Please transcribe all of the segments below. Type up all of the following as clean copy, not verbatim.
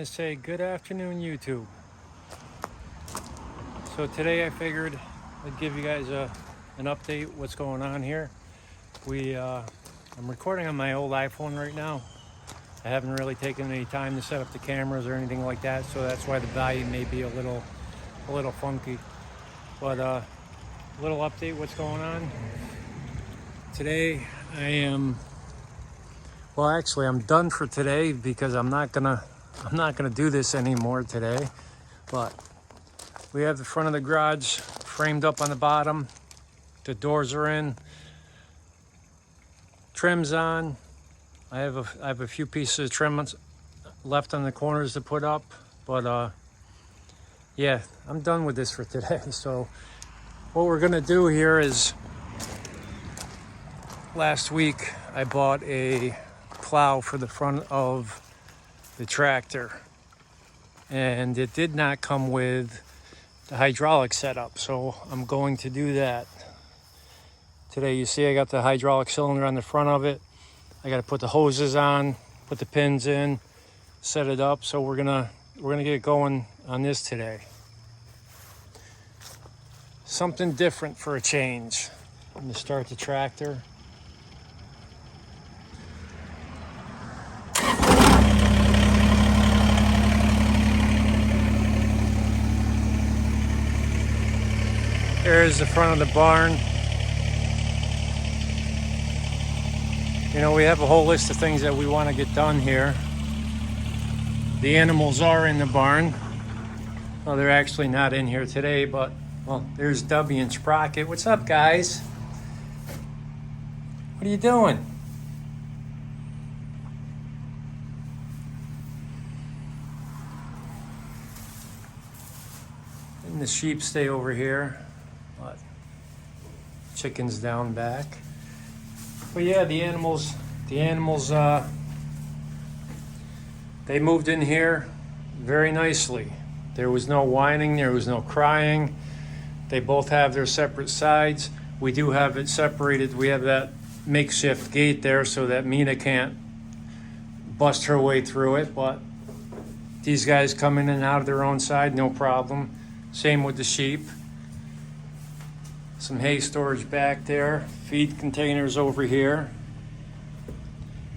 say good afternoon, YouTube. So today I figured I'd give you guys an update what's going on here. I'm recording on my old iPhone right now. I haven't really taken any time to set up the cameras or anything like that, so that's why the volume may be a little funky. But little update what's going on. Today I'm done for today because I'm not gonna do this anymore today. But we have the front of the garage framed up on the bottom. The doors are in. Trim's on. I have a few pieces of trim left on the corners to put up, but yeah, I'm done with this for today. So what we're gonna do here is, last week I bought a plow for the front of the tractor, and it did not come with the hydraulic setup, so I'm going to do that today. You see I got the hydraulic cylinder on the front of it. I got to put the hoses on, put the pins in, set it up. So we're gonna get going on this today. Something different for a change. I'm gonna start the tractor. There's the front of the barn. You know, we have a whole list of things that we want to get done here. The animals are in the barn. Well, they're actually not in here today, but, well, there's Dubby and Sprocket. What's up, guys? What are you doing? And the sheep stay over here. But chickens down back. But yeah, the animals, they moved in here very nicely. There was no whining, there was no crying. They both have their separate sides. We do have it separated. We have that makeshift gate there so that Mina can't bust her way through it, but these guys come in and out of their own side, no problem. Same with the sheep. Some hay storage back there. Feed containers over here.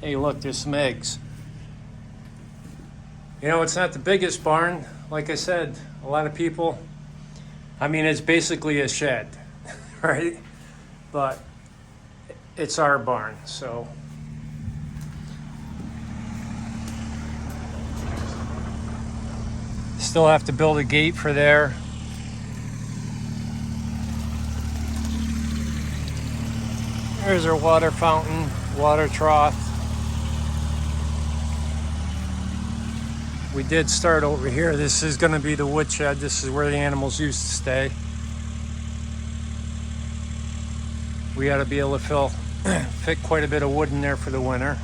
Hey, look, there's some eggs. You know, it's not the biggest barn. Like I said, a lot of people, I mean, it's basically a shed, right? But it's our barn, so. Still have to build a gate for there. There's our water fountain, water trough. We did start over here. This is going to be the woodshed. This is where the animals used to stay. We got to be able to fit quite a bit of wood in there for the winter.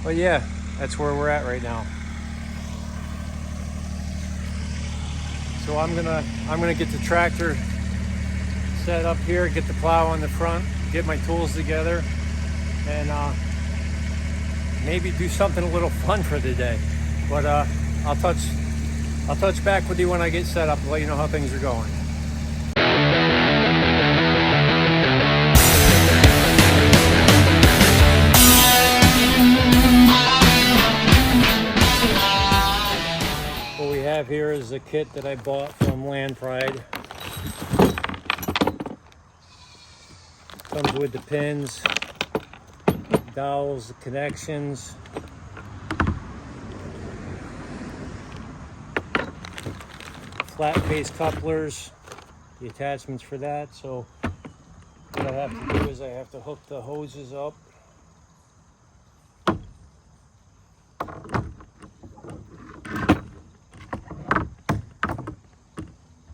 But yeah, that's where we're at right now. So I'm gonna get the tractor set up here, get the plow on the front, get my tools together, and maybe do something a little fun for the day. But I'll touch back with you when I get set up to let you know how things are going. What we have here is a kit that I bought from Landpride. Comes with the pins, dowels, the connections, flat face couplers, the attachments for that. So what I have to do is I have to hook the hoses up.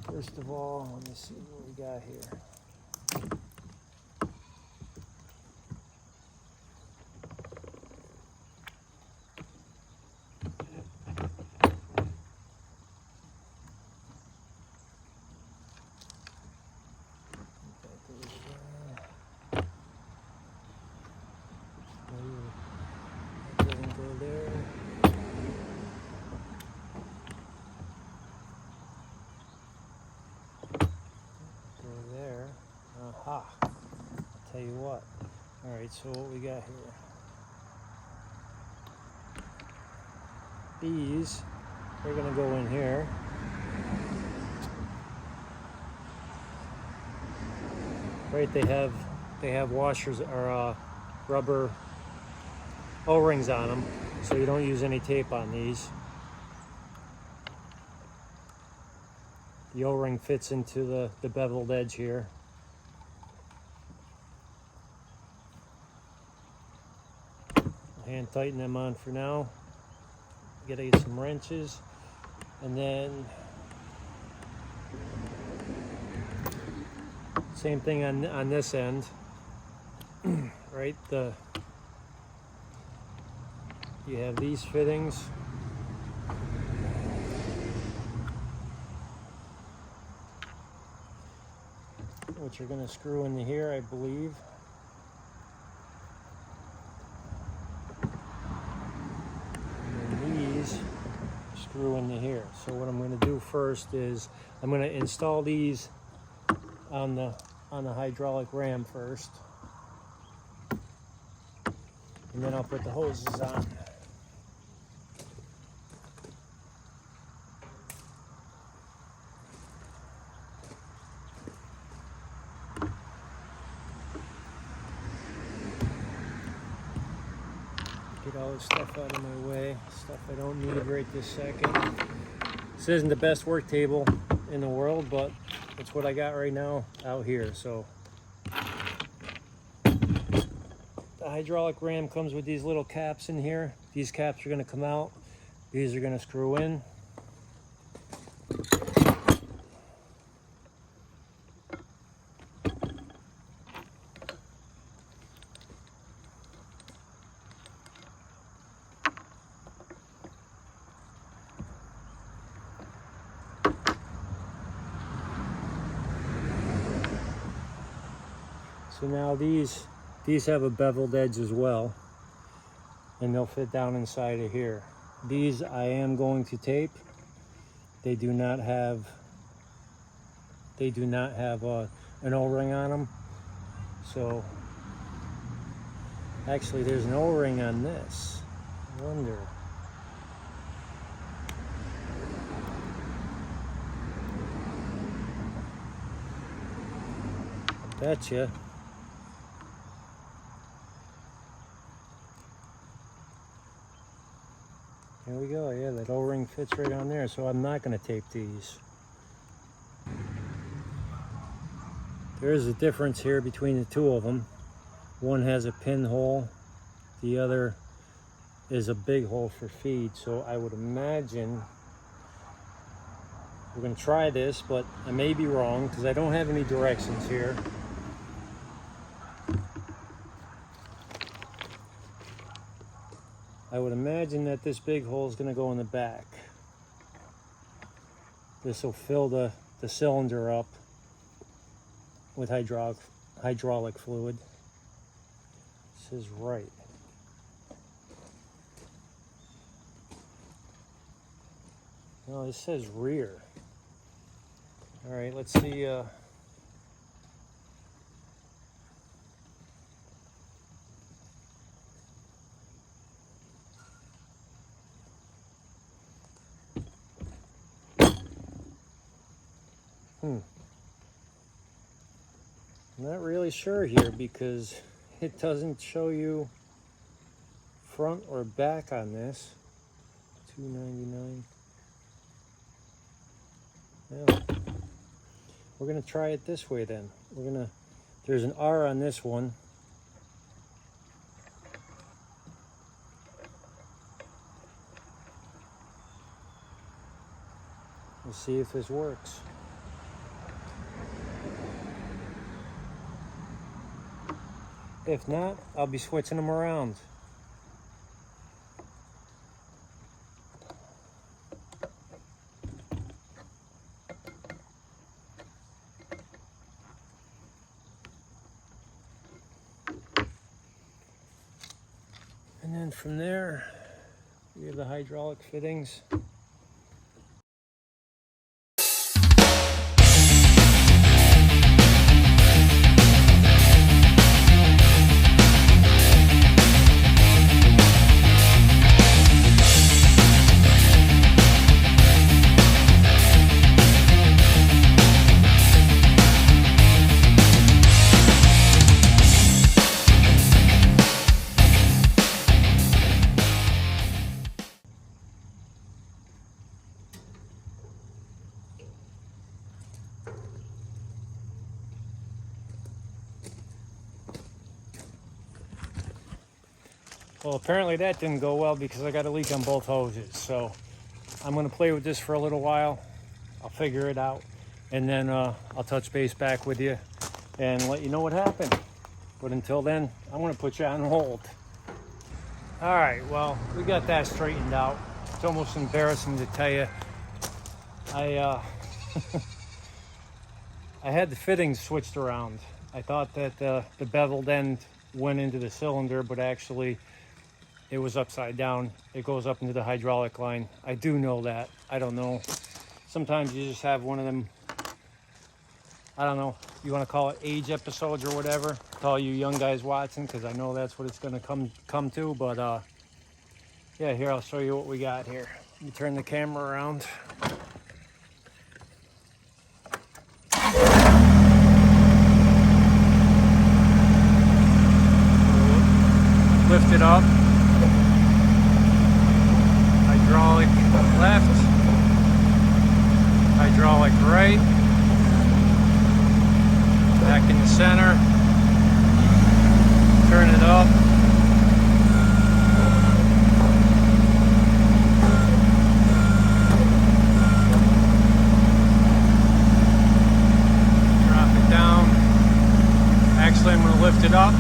First of all, let me see what we got here. That doesn't go there. tell you what. All right, so what we got here? These, they're gonna go in here. Right, they have washers or rubber O-rings on them, so you don't use any tape on these. The O-ring fits into the beveled edge here. I'll hand tighten them on for now. Gotta get some wrenches, and then same thing on this end. Right, you have these fittings. Which are going to screw into here, I believe. And then these screw into here. So what I'm going to do first is I'm going to install these on the hydraulic ram first. And then I'll put the hoses on. Get all this stuff out of my way, stuff I don't need right this second. This isn't the best work table in the world, but it's what I got right now out here. So the hydraulic ram comes with these little caps in here. These caps are going to come out. These are going to screw in. So now these have a beveled edge as well, and they'll fit down inside of here. These I am going to tape. They do not have an O-ring on them. So actually there's an O-ring on this. I wonder. I betcha. There we go, yeah, that O-ring fits right on there, so I'm not going to tape these. There is a difference here between the two of them. One has a pinhole, the other is a big hole for feed, so I would imagine we're going to try this, but I may be wrong because I don't have any directions here. I would imagine that this big hole is going to go in the back. This will fill the cylinder up with hydraulic fluid. This is right. No, this says rear. All right, let's see. I'm not really sure here because it doesn't show you front or back on this. $2.99. Yeah. We're gonna try it this way then. There's an R on this one. We'll see if this works. If not, I'll be switching them around. And then from there, we have the hydraulic fittings. Well, apparently that didn't go well because I got a leak on both hoses. So I'm going to play with this for a little while. I'll figure it out. And then I'll touch base back with you and let you know what happened. But until then, I'm going to put you on hold. All right, well, we got that straightened out. It's almost embarrassing to tell you. I had the fittings switched around. I thought that the beveled end went into the cylinder, but actually it was upside down. It goes up into the hydraulic line. I do know that. I don't know. Sometimes you just have one of them, I don't know, you want to call it age episodes or whatever. To all you young guys watching, because I know that's what it's going to come to. But yeah, here, I'll show you what we got here. Let me turn the camera around. Lift it up. Hydraulic left. Hydraulic right. Back in the center. Turn it up. Drop it down. Actually, I'm going to lift it up.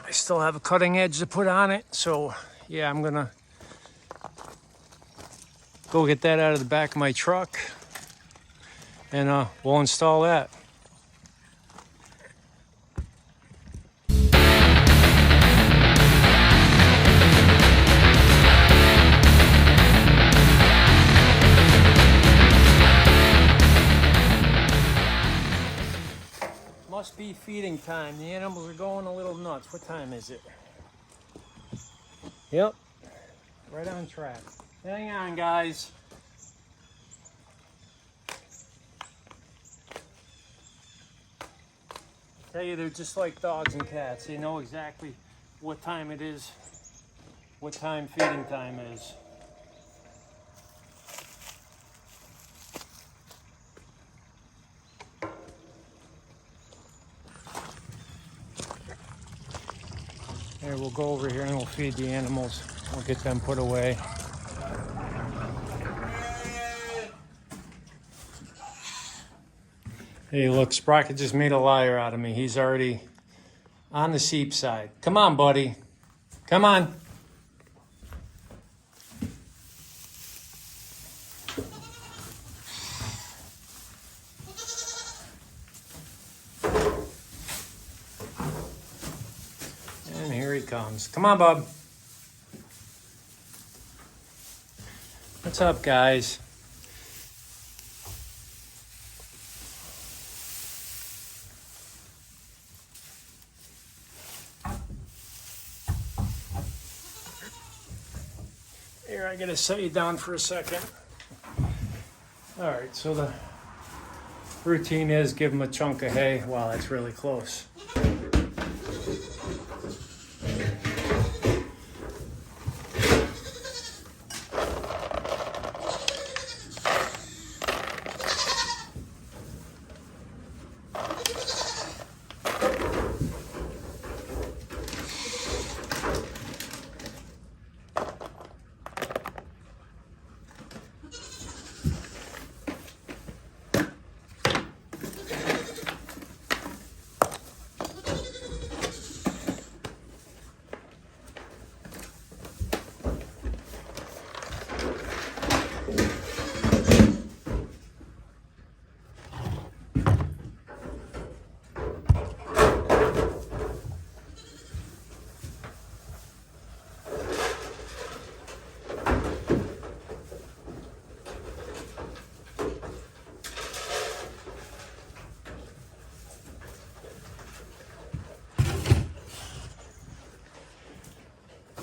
I still have a cutting edge to put on it, so yeah, I'm gonna go get that out of the back of my truck and we'll install that. Must be feeding time. The animals are going a little nuts. What time is it? Yep, right on track. Hang on, guys. Tell you, they're just like dogs and cats. They know exactly what time it is, what time feeding time is. Here, we'll go over here and we'll feed the animals. We'll get them put away. Hey, look, Sprocket just made a liar out of me. He's already on the sheep side. Come on, buddy. Come on. And here he comes. Come on, bub. What's up, guys? Here, I gotta set you down for a second. All right, so the routine is give them a chunk of hay. Wow, that's really close.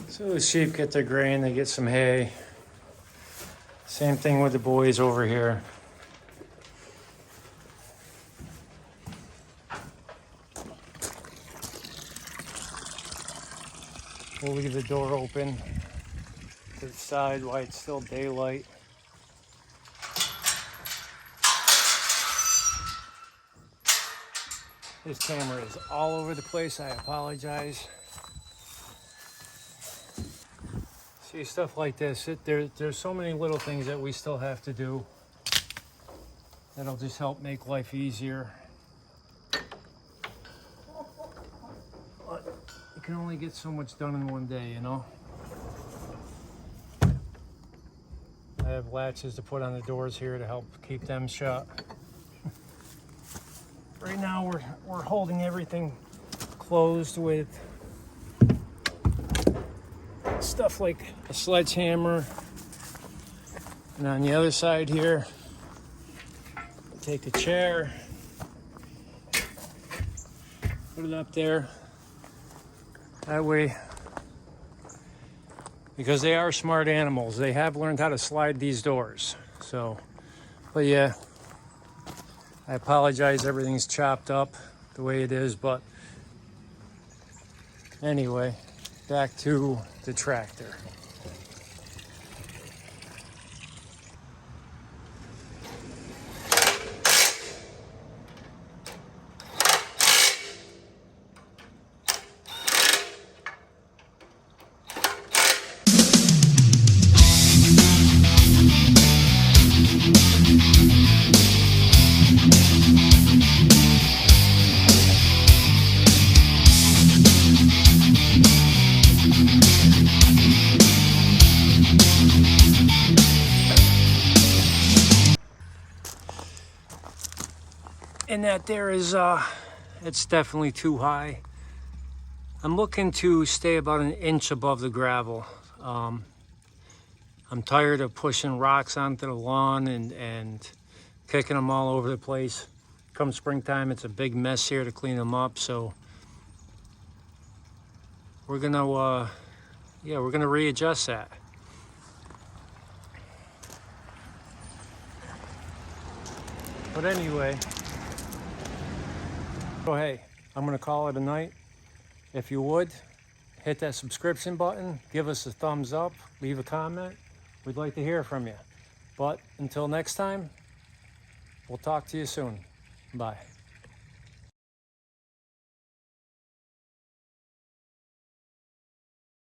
So the sheep get their grain, they get some hay. Same thing with the boys over here. We'll leave the door open to the side while it's still daylight. This camera is all over the place. I apologize. See, stuff like this, there's so many little things that we still have to do that'll just help make life easier. But you can only get so much done in one day, you know? I have latches to put on the doors here to help keep them shut. Right now we're holding everything closed with stuff like a sledgehammer. And on the other side here, take a chair, put it up there. That way, because they are smart animals, they have learned how to slide these doors. So, but yeah, I apologize, everything's chopped up the way it is, but anyway, back to the tractor. And that there is, it's definitely too high. I'm looking to stay about an inch above the gravel. I'm tired of pushing rocks onto the lawn and kicking them all over the place. Come springtime, it's a big mess here to clean them up. So we're gonna, we're gonna readjust that. But anyway. So hey, I'm gonna call it a night. If you would, hit that subscription button, give us a thumbs up, leave a comment. We'd like to hear from you. But until next time, we'll talk to you soon. Bye.